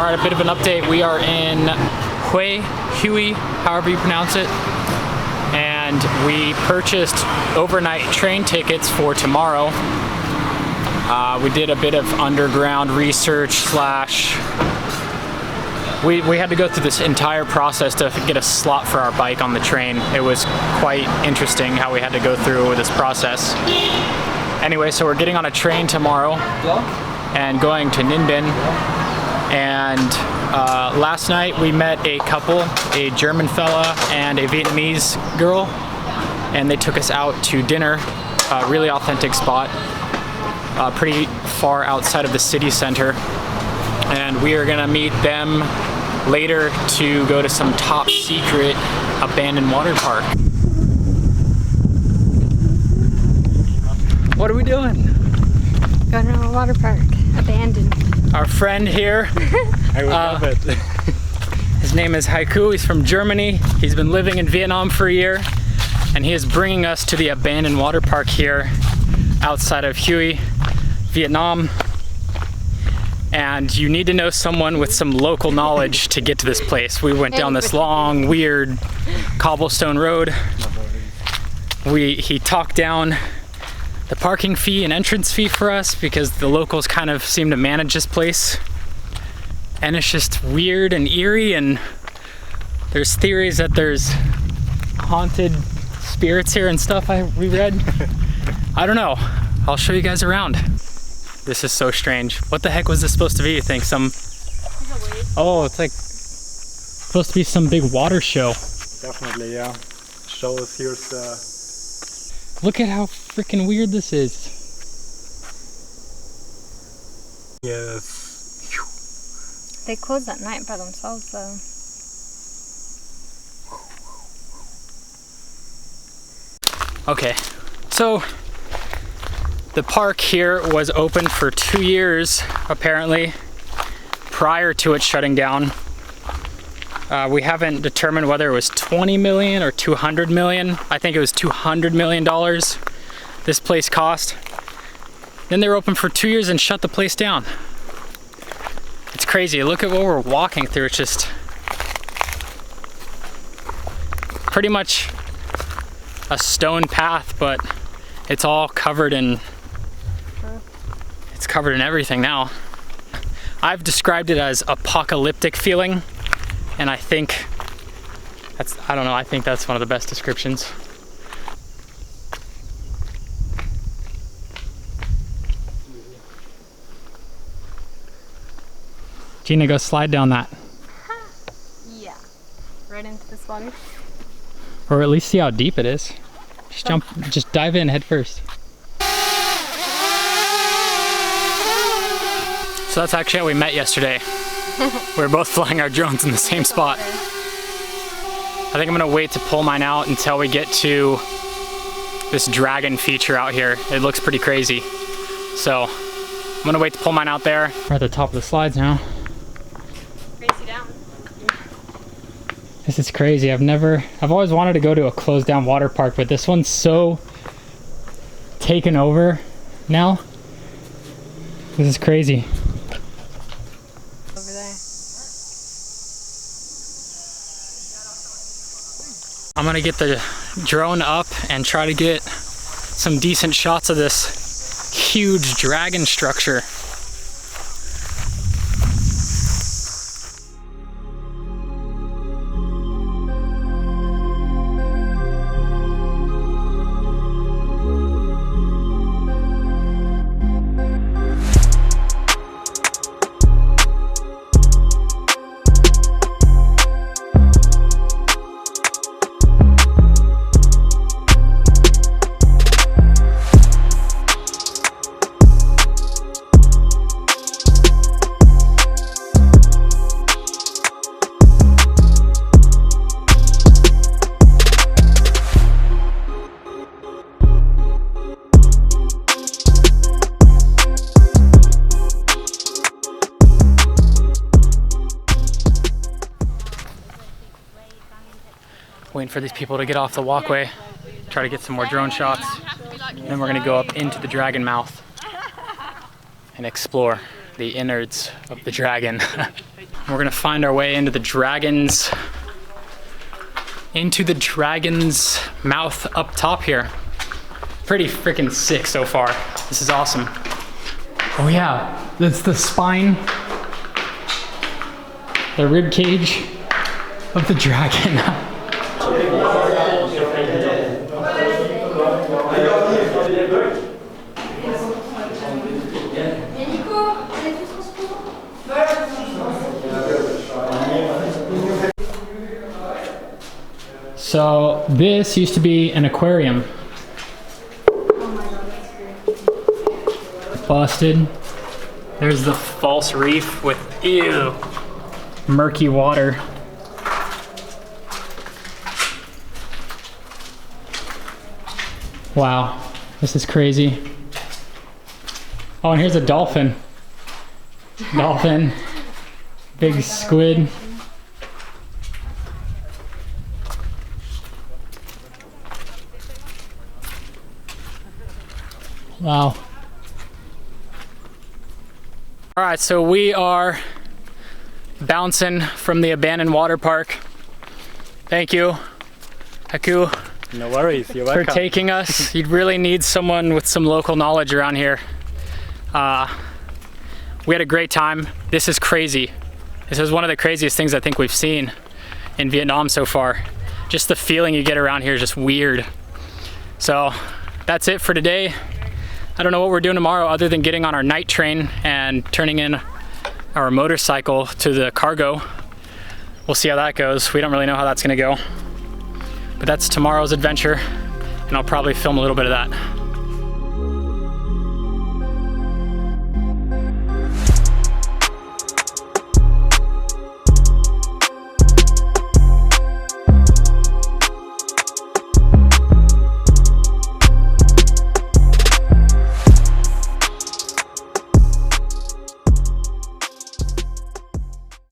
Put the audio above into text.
Alright, a bit of an update. We are in Huey, however you pronounce it. And we purchased overnight train tickets for tomorrow. We did a bit of underground research we had to go through this entire process to get a slot for our bike on the train. It was quite interesting how we had to go through this process. Anyway, so we're getting on a train tomorrow and going to Ninh Bình. And last night we met a couple, a German fella and a Vietnamese girl, and they took us out to dinner, a really authentic spot, pretty far outside of the city center. And we are gonna meet them later to go to some top secret abandoned water park. What are we doing? Going to a water park, abandoned. Our friend here, I would love it. His name is Haiku. He's from Germany. He's been living in Vietnam for a year, and he is bringing us to the abandoned water park here outside of Huey, Vietnam. And you need to know someone with some local knowledge to get to this place. We went down this long, weird cobblestone road. He talked down the parking fee and entrance fee for us because the locals kind of seem to manage this place. And it's just weird and eerie, and there's theories that there's haunted spirits here and stuff we read. I don't know. I'll show you guys around. This is so strange. What the heck was this supposed to be, you think? Oh, it's like supposed to be some big water show. Definitely, yeah. Show us, here's Look at how freaking weird this is. yes. They close at night by themselves, though. Okay, so the park here was open for 2 years, apparently, prior to it shutting down. We haven't determined whether it was 20 million or 200 million. I think it was $200 million this place cost. Then they were open for 2 years and shut the place down. It's crazy. Look at what we're walking through. It's just pretty much a stone path, but it's all covered in everything now. I've described it as apocalyptic feeling, and I think that's one of the best descriptions. Gina, go slide down that. Yeah. Right into this water. Or at least see how deep it is. Just dive in head first. So that's actually how we met yesterday. We were both flying our drones in the same spot. I think I'm gonna wait to pull mine out until we get to this dragon feature out here. It looks pretty crazy. So I'm gonna wait to pull mine out there. We're at the top of the slides now. Race you down. This is crazy. I've always wanted to go to a closed down water park, but this one's so taken over now. This is crazy. Over there. I'm gonna get the drone up and try to get some decent shots of this huge dragon structure. Waiting for these people to get off the walkway, try to get some more drone shots. And then we're gonna go up into the dragon mouth and explore the innards of the dragon. We're gonna find our way into the dragon's mouth up top here. Pretty freaking sick so far. This is awesome. Oh yeah, that's the spine, the rib cage of the dragon. So this used to be an aquarium. Busted. There's the false reef with, ew, murky water. Wow, this is crazy. Oh, and here's a dolphin. Dolphin, big squid. Wow. All right, so we are bouncing from the abandoned water park. Thank you, Haku, No worries, you're for welcome. taking us. You'd really need someone with some local knowledge around here. We had a great time. This is crazy. This is one of the craziest things I think we've seen in Vietnam so far. Just the feeling you get around here is just weird. So that's it for today. I don't know what we're doing tomorrow other than getting on our night train and turning in our motorcycle to the cargo. We'll see how that goes. We don't really know how that's gonna go. But that's tomorrow's adventure, and I'll probably film a little bit of that.